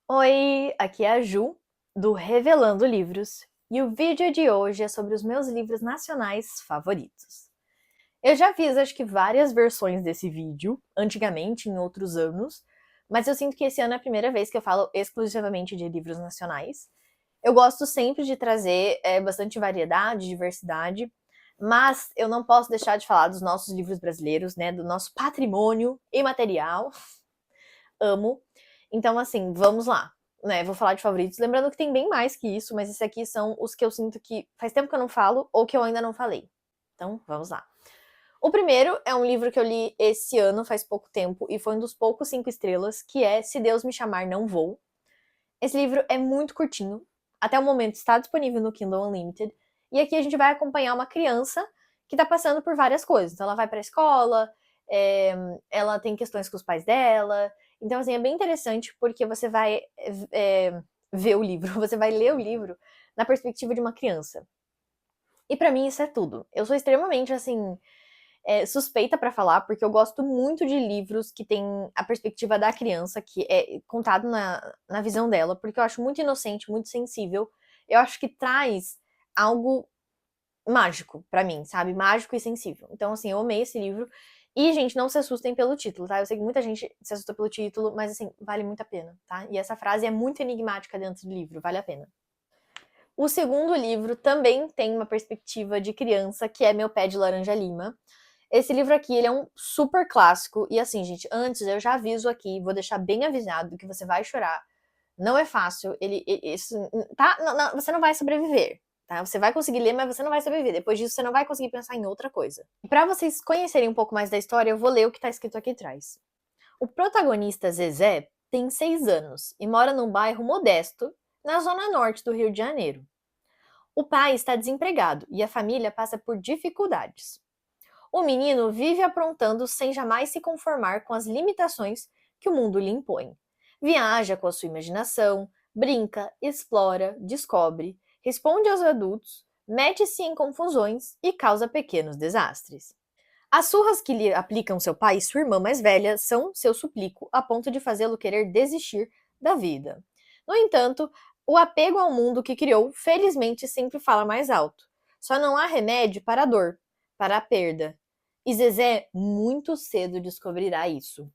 Oi, aqui é a Ju, do Revelando Livros, e o vídeo de hoje é sobre os meus livros nacionais favoritos. Eu já fiz acho que várias versões desse vídeo, antigamente, em outros anos, mas eu sinto que esse ano é a primeira vez que eu falo exclusivamente de livros nacionais. Eu gosto sempre de trazer bastante variedade, diversidade, mas eu não posso deixar de falar dos nossos livros brasileiros, né, do nosso patrimônio imaterial. Amo. Então, assim, vamos lá. Né, vou falar de favoritos. Lembrando que tem bem mais que isso, mas esses aqui são os que eu sinto que faz tempo que eu não falo ou que eu ainda não falei. Então, vamos lá. O primeiro é um livro que eu li esse ano, faz pouco tempo, e foi um dos poucos 5 estrelas, que é Se Deus Me Chamar, Não Vou. Esse livro é muito curtinho, até o momento está disponível no Kindle Unlimited, e aqui a gente vai acompanhar uma criança que está passando por várias coisas. Então, ela vai para a escola, é, ela tem questões com os pais dela. Então, assim, é bem interessante porque você vai ver o livro, você vai ler o livro na perspectiva de uma criança. E para mim isso é tudo. Eu sou extremamente, assim, suspeita para falar, porque eu gosto muito de livros que têm a perspectiva da criança, que é contado na visão dela, porque eu acho muito inocente, muito sensível. Eu acho que traz algo mágico pra mim, sabe? Mágico e sensível. Então, assim, eu amei esse livro. E, gente, não se assustem pelo título, tá? Eu sei que muita gente se assusta pelo título, mas, assim, vale muito a pena, tá? E essa frase é muito enigmática dentro do livro, vale a pena. O segundo livro também tem uma perspectiva de criança, que é Meu Pé de Laranja Lima. Esse livro aqui, ele é um super clássico. E assim, gente, antes eu já aviso aqui, vou deixar bem avisado que você vai chorar. Não é fácil. Isso, tá? Não, você não vai sobreviver. Tá? Você vai conseguir ler, mas você não vai sobreviver. Depois disso, você não vai conseguir pensar em outra coisa. E para vocês conhecerem um pouco mais da história, eu vou ler o que tá escrito aqui atrás. O protagonista Zezé tem 6 anos e mora num bairro modesto, na zona norte do Rio de Janeiro. O pai está desempregado e a família passa por dificuldades. O menino vive aprontando sem jamais se conformar com as limitações que o mundo lhe impõe. Viaja com a sua imaginação, brinca, explora, descobre, responde aos adultos, mete-se em confusões e causa pequenos desastres. As surras que lhe aplicam seu pai e sua irmã mais velha são seu suplico, a ponto de fazê-lo querer desistir da vida. No entanto, o apego ao mundo que criou, felizmente, sempre fala mais alto. Só não há remédio para a dor, para a perda. E Zezé muito cedo descobrirá isso.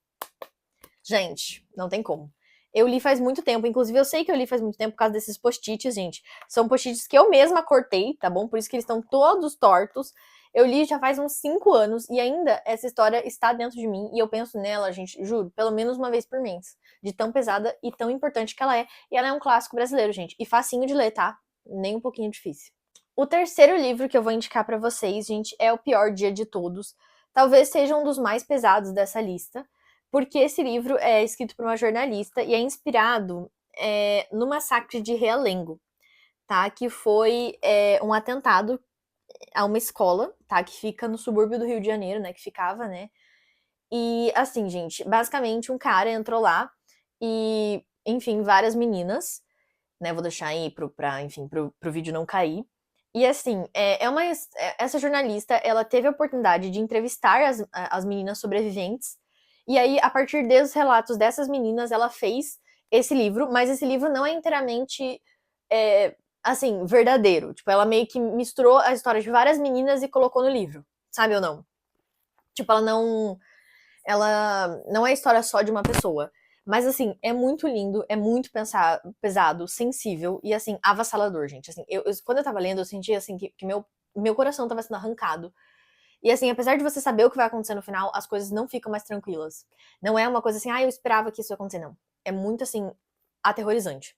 Gente, não tem como. Eu li faz muito tempo, inclusive eu sei que eu li faz muito tempo por causa desses post-its, gente. São post-its que eu mesma cortei, tá bom? Por isso que eles estão todos tortos. Eu li já faz uns 5 anos e ainda essa história está dentro de mim e eu penso nela, gente, juro, pelo menos uma vez por mês. De tão pesada e tão importante que ela é. E ela é um clássico brasileiro, gente. E facinho de ler, tá? Nem um pouquinho difícil. O terceiro livro que eu vou indicar pra vocês, gente, é O Pior Dia de Todos. Talvez seja um dos mais pesados dessa lista, porque esse livro é escrito por uma jornalista e é inspirado no massacre de Realengo, tá? Que foi um atentado a uma escola, tá? Que fica no subúrbio do Rio de Janeiro, né? Que ficava, né? E assim, gente, basicamente um cara entrou lá e, enfim, várias meninas, né? Vou deixar aí pro vídeo não cair. E assim, essa jornalista, ela teve a oportunidade de entrevistar as meninas sobreviventes. E aí, a partir dos relatos dessas meninas, ela fez esse livro, mas esse livro não é inteiramente, assim, verdadeiro. Tipo, ela meio que misturou a história de várias meninas e colocou no livro, sabe ou não? Tipo, ela não é a história só de uma pessoa. Mas, assim, é muito lindo, é muito pesado, sensível e, assim, avassalador, gente. Assim, quando eu tava lendo, eu senti, assim, que meu coração tava sendo arrancado. E, assim, apesar de você saber o que vai acontecer no final, as coisas não ficam mais tranquilas. Não é uma coisa assim, eu esperava que isso ia acontecer, não. É muito, assim, aterrorizante,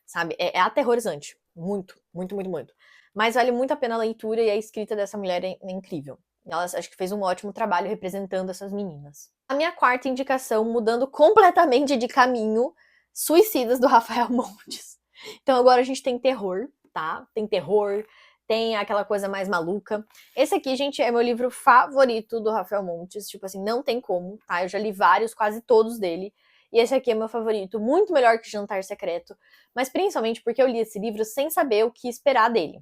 sabe? É aterrorizante. Muito, muito, muito, muito. Mas vale muito a pena a leitura e a escrita dessa mulher é incrível. Ela acho que fez um ótimo trabalho representando essas meninas. A minha quarta indicação, mudando completamente de caminho, Suicidas do Rafael Montes. Então agora a gente tem terror, tá? Tem terror, tem aquela coisa mais maluca. Esse aqui, gente, é meu livro favorito do Rafael Montes. Tipo assim, não tem como, tá? Eu já li vários, quase todos dele. E esse aqui é meu favorito, muito melhor que Jantar Secreto. Mas principalmente porque eu li esse livro sem saber o que esperar dele.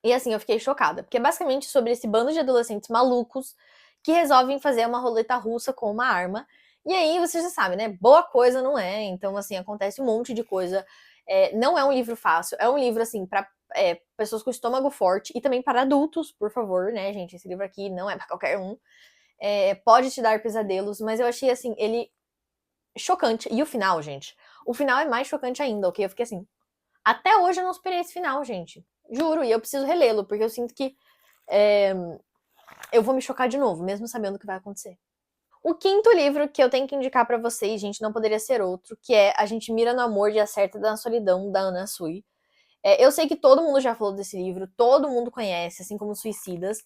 E assim, eu fiquei chocada, porque é basicamente sobre esse bando de adolescentes malucos que resolvem fazer uma roleta russa com uma arma. E aí, você já sabe, né? Boa coisa não é. Então, assim, acontece um monte de coisa. Não é um livro fácil. É um livro, assim, para pessoas com estômago forte e também para adultos, por favor, né, gente? Esse livro aqui não é para qualquer um. Pode te dar pesadelos, mas eu achei, assim, ele chocante. E o final, gente? O final é mais chocante ainda, ok? Eu fiquei assim. Até hoje eu não superei esse final, gente. Juro, e eu preciso relê-lo, porque eu sinto que eu vou me chocar de novo, mesmo sabendo o que vai acontecer. O quinto livro que eu tenho que indicar pra vocês, gente, não poderia ser outro, que é A Gente Mira no Amor e Acerta na Solidão, da Anna Sui. Eu sei que todo mundo já falou desse livro, todo mundo conhece, assim como Suicidas,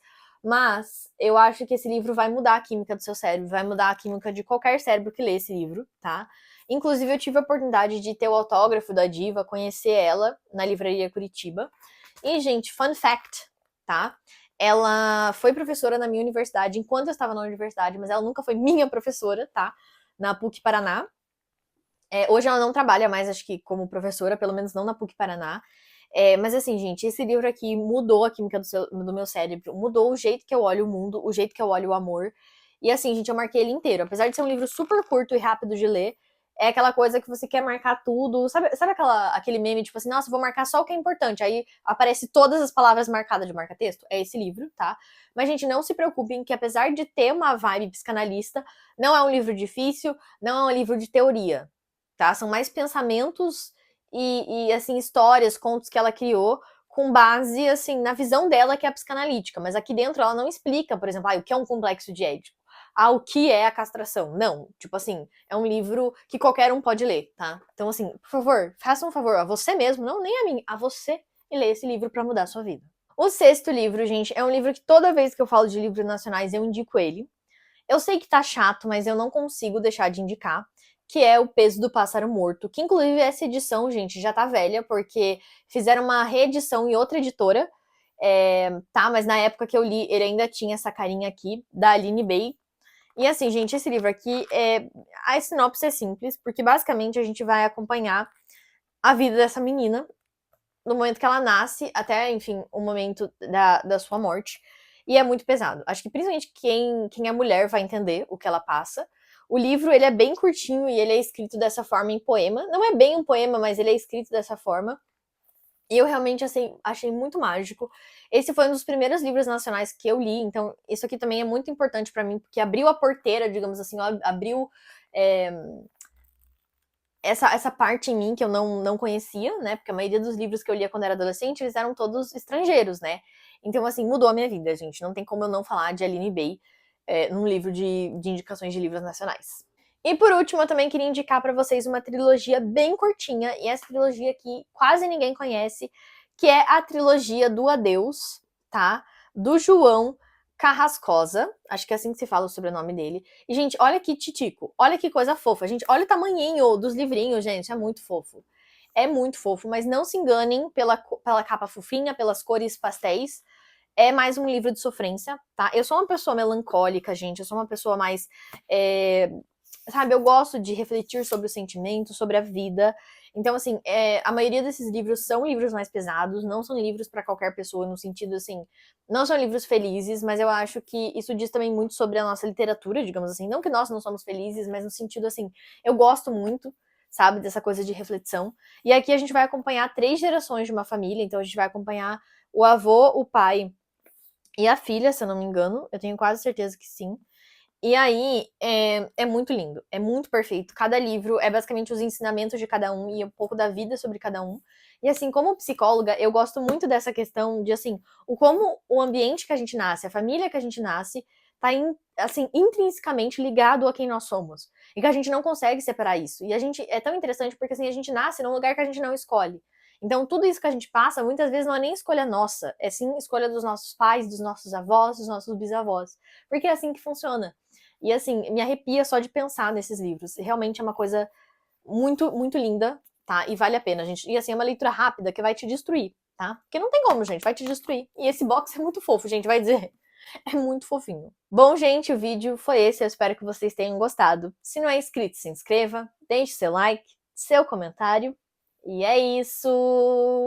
mas eu acho que esse livro vai mudar a química do seu cérebro, vai mudar a química de qualquer cérebro que lê esse livro, tá? Inclusive, eu tive a oportunidade de ter o autógrafo da diva, conhecer ela na livraria Curitiba. E, gente, fun fact, tá? Ela foi professora na minha universidade enquanto eu estava na universidade, mas ela nunca foi minha professora, tá? Na PUC Paraná. Hoje ela não trabalha mais, acho que, como professora, pelo menos não na PUC Paraná. Mas assim, gente, esse livro aqui mudou a química do meu cérebro, mudou o jeito que eu olho o mundo, o jeito que eu olho o amor. E assim, gente, eu marquei ele inteiro. Apesar de ser um livro super curto e rápido de ler, é aquela coisa que você quer marcar tudo. Sabe aquele meme, tipo assim, nossa, vou marcar só o que é importante. Aí aparece todas as palavras marcadas de marca-texto? É esse livro, tá? Mas, gente, não se preocupem que apesar de ter uma vibe psicanalista, não é um livro difícil, não é um livro de teoria, tá? São mais pensamentos e assim, histórias, contos que ela criou com base, assim, na visão dela, que é a psicanalítica. Mas aqui dentro ela não explica, por exemplo, o que é um complexo de Édipo. O que é a castração. Não, tipo assim, é um livro que qualquer um pode ler, tá? Então, assim, por favor, faça um favor a você mesmo, não nem a mim, a você, e ler esse livro para mudar a sua vida. O sexto livro, gente, é um livro que toda vez que eu falo de livros nacionais eu indico ele. Eu sei que tá chato, mas eu não consigo deixar de indicar, que é O Peso do Pássaro Morto, que inclusive essa edição, gente, já tá velha, porque fizeram uma reedição em outra editora, tá? Mas na época que eu li, ele ainda tinha essa carinha aqui, da Aline Bay. E assim, gente, esse livro aqui, a sinopse é simples, porque basicamente a gente vai acompanhar a vida dessa menina, no momento que ela nasce, até, enfim, o momento da sua morte. E é muito pesado. Acho que principalmente quem é mulher vai entender o que ela passa. O livro, ele é bem curtinho e ele é escrito dessa forma em poema. Não é bem um poema, mas ele é escrito dessa forma. E eu realmente achei muito mágico. Esse foi um dos primeiros livros nacionais que eu li, então isso aqui também é muito importante para mim, porque abriu a porteira, digamos assim, abriu essa parte em mim que eu não conhecia, né? Porque a maioria dos livros que eu lia quando era adolescente, eles eram todos estrangeiros, né? Então, assim, mudou a minha vida, gente. Não tem como eu não falar de Aline Bay num livro de indicações de livros nacionais. E por último, eu também queria indicar para vocês uma trilogia bem curtinha, e essa trilogia que quase ninguém conhece, que é a trilogia do Adeus, tá? Do João Carrascosa, acho que é assim que se fala o sobrenome dele. E, gente, olha que titico, olha que coisa fofa. Gente, olha o tamanhinho dos livrinhos, gente, é muito fofo. É muito fofo, mas não se enganem pela capa fofinha, pelas cores pastéis. É mais um livro de sofrência, tá? Eu sou uma pessoa melancólica, gente, eu sou uma pessoa mais sabe, eu gosto de refletir sobre o sentimento, sobre a vida. Então, assim, a maioria desses livros são livros mais pesados, não são livros para qualquer pessoa, no sentido, assim, não são livros felizes, mas eu acho que isso diz também muito sobre a nossa literatura, digamos assim. Não que nós não somos felizes, mas no sentido, assim, eu gosto muito, sabe, dessa coisa de reflexão. E aqui a gente vai acompanhar 3 gerações de uma família, então a gente vai acompanhar o avô, o pai e a filha, se eu não me engano. Eu tenho quase certeza que sim. E aí, é muito lindo, é muito perfeito. Cada livro é basicamente os ensinamentos de cada um e um pouco da vida sobre cada um. E assim, como psicóloga, eu gosto muito dessa questão de assim, como o ambiente que a gente nasce, a família que a gente nasce, tá assim, intrinsecamente ligado a quem nós somos. E que a gente não consegue separar isso. E a gente é tão interessante porque assim, a gente nasce num lugar que a gente não escolhe. Então, tudo isso que a gente passa, muitas vezes não é nem escolha nossa, é sim escolha dos nossos pais, dos nossos avós, dos nossos bisavós. Porque é assim que funciona. E assim, me arrepia só de pensar nesses livros. Realmente é uma coisa muito, muito linda, tá? E vale a pena, gente. E assim, é uma leitura rápida que vai te destruir, tá? Porque não tem como, gente, vai te destruir. E esse box é muito fofo, gente, vai dizer. É muito fofinho. Bom, gente, o vídeo foi esse. Eu espero que vocês tenham gostado. Se não é inscrito, se inscreva, deixe seu like, seu comentário. E é isso!